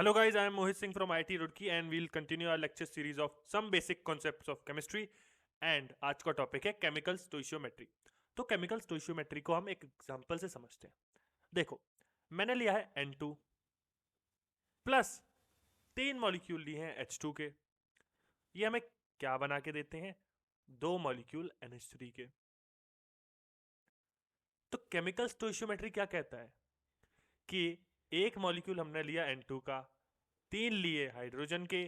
Hello guys, I am Mohit Singh from IIT Roorkee and we'll continue our lecture series of some basic concepts of chemistry and आज का topic है chemical stoichiometry. तो chemical stoichiometry को हम एक example से समझते हैं। देखो, मैंने लिया है N2 प्लस 3 मॉलिक्यूल लिए हैं H2 के। ये हमें क्या बना के देते हैं? 2 मॉलिक्यूल NH3 के। तो केमिकल स्टोइशियोमेट्री क्या कहता है कि एक मॉलिक्यूल हमने लिया N2 का, 3 लिए हाइड्रोजन के,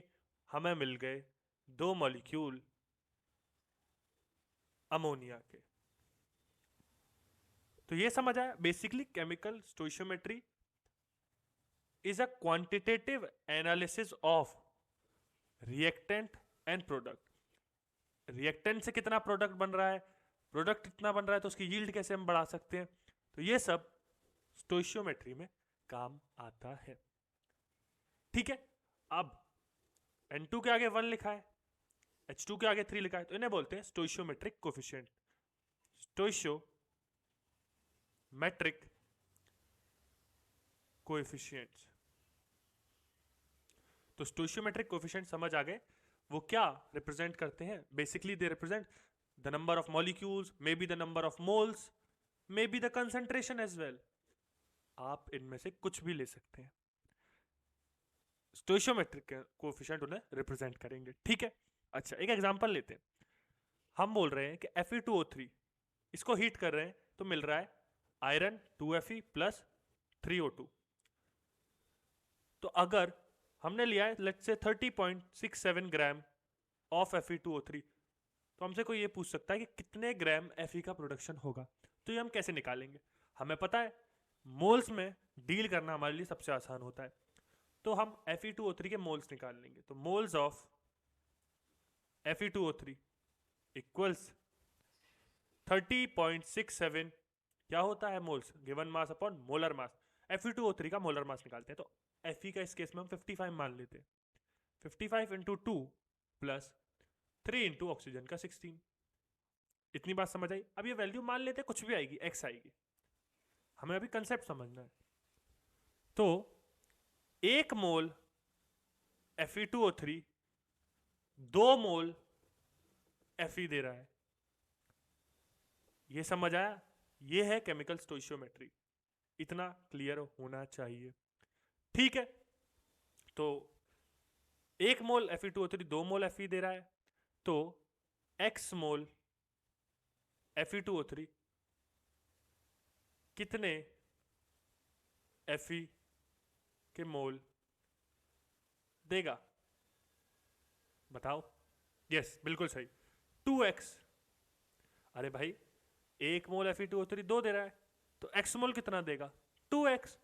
हमें मिल गए 2 मॉलिक्यूल अमोनिया के। तो ये समझ आया, basically chemical stoichiometry is a quantitative analysis of reactant and product. Reactant से कितना प्रोडक्ट बन रहा है, प्रोडक्ट कितना बन रहा है, तो उसकी यील्ड कैसे हम बढ़ा सकते हैं। तो ये सब स्टोइशियोमेट्री में काम आता है। ठीक है, अब N2 के आगे 1 लिखा है, H2 के आगे 3 लिखा है, तो इन्हें बोलते हैं स्टोइशियोमेट्रिक कोफिशिएंट। स्टोइशियोमेट्रिक कोएफिशिएंट्स। तो स्टोइशियोमेट्रिक कोएफिशिएंट समझ आ गए, वो क्या रिप्रेजेंट करते हैं? Basically they represent the number of molecules, may be the number of moles, may be the concentration as well. आप इनमें से कुछ भी ले सकते हैं, स्टोइशियोमेट्रिक कोएफिशिएंट उन्हें रिप्रेजेंट करेंगे। ठीक है, अच्छा एक एग्जांपल लेते हैं। हम बोल रहे हैं कि Fe2O3, इसको हीट कर रहे हैं तो मिल रहा है आयरन 2Fe प्लस 3O2। तो अगर हमने लिया है let's say 30.67 gram of Fe2O3, तो हमसे कोई ये पूछ सकता है कि कितने ग्राम Fe का प्रोडक्शन होगा। तो ये हम कैसे निकालेंगे? हमें पता है मोल्स में डील करना हमारे लिए सबसे आसान होता है, तो हम Fe2O3 के मोल्स निकाल लेंगे। तो मोल्स ऑफ Fe2O3 इक्वल्स 30.67 क्या होता है? Moles given mass upon molar mass. Fe2O3 का मोलर मास निकालते हैं, तो Fe का इस केस में हम 55 मान लेते हैं। 55 इंटू 2 प्लस 3 इंटू ऑक्सीजन का 16। इतनी बात समझ आई? अब ये वैल्यू मान लेते हैं, कुछ भी आएगी, x आएगी। हमें अभी कंसेप्ट समझना है। तो 1 मोल Fe2O3 2 मोल Fe दे रहा है। ये समझ आया? ये है केमिकल स्टोइशियोमेट्री। इतना क्लियर होना चाहिए। ठीक है, तो 1 मोल Fe2O3 2 मोल Fe दे रहा है, तो x मोल Fe2O3 कितने Fe के मोल देगा? बताओ। यस, बिल्कुल सही, 2x। अरे भाई, 1 मोल Fe2O3 2 दे रहा है, तो x मोल कितना देगा? 2x।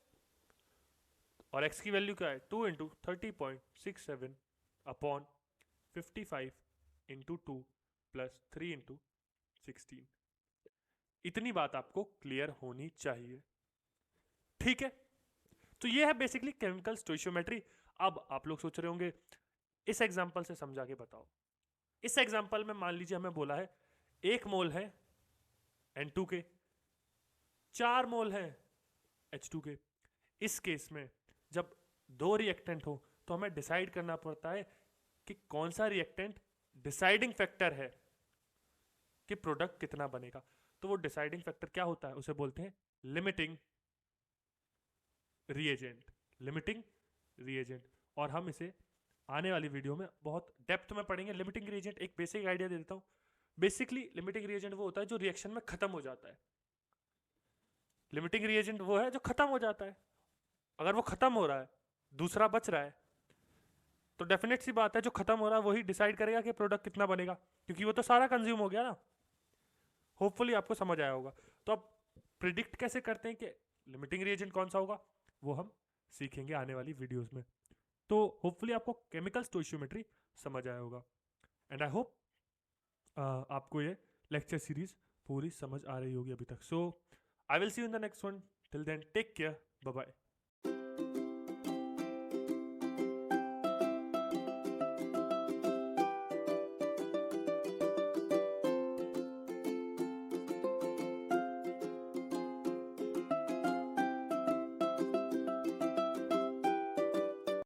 और x की वैल्यू क्या है? 2 into 30.67 upon 55 into 2 plus 3 into 16। इतनी बात आपको क्लियर होनी चाहिए। ठीक है, तो ये है बेसिकली केमिकल स्टोइशियोमेट्री। अब आप लोग सोच रहे होंगे इस एग्जांपल से समझा के बताओ। इस एग्जांपल में मान लीजिए हमें बोला है 1 मोल है N2 के, 4 मोल है H2 के। इस केस में जब 2 रिएक्टेंट हो तो हमें डिसाइड करना पड़ता है कि कौन सा रिएक्टेंट डिसाइडिंग फैक्टर है कि प्रोडक्ट कितना बनेगा। तो वो डिसाइडिंग फैक्टर क्या होता है? उसे बोलते हैं लिमिटिंग रिएजेंट। लिमिटिंग रिएजेंट, और हम इसे आने वाली वीडियो में बहुत डेप्थ में पढ़ेंगे। लिमिटिंग रिएजेंट एक बेसिक आइडिया दे देता हूँ। बेसिकली लिमिटिंग रिएजेंट वो होता है जो रिएक्शन में खत्म हो जाता है। लिमिटिंग रिएजेंट वो है जो खत्म हो जाता है। अगर वो खत्म हो रहा है, दूसरा बच रहा है, तो डेफिनेट सी बात है जो खत्म हो रहा है वही डिसाइड करेगा कि प्रोडक्ट कितना बनेगा, क्योंकि वो तो सारा कंज्यूम हो गया ना। होपफुली आपको समझ आया होगा। तो अब प्रिडिक्ट कैसे करते हैं कि लिमिटिंग रिएजेंट कौन सा होगा, वो हम सीखेंगे आने वाली वीडियोस में। तो होपफुली आपको केमिकल स्टोइशियोमेट्री समझ आया होगा, एंड आई होप आपको ये लेक्चर सीरीज पूरी समझ आ रही होगी अभी तक। So I will see you in the next one. Till then take care, bye bye.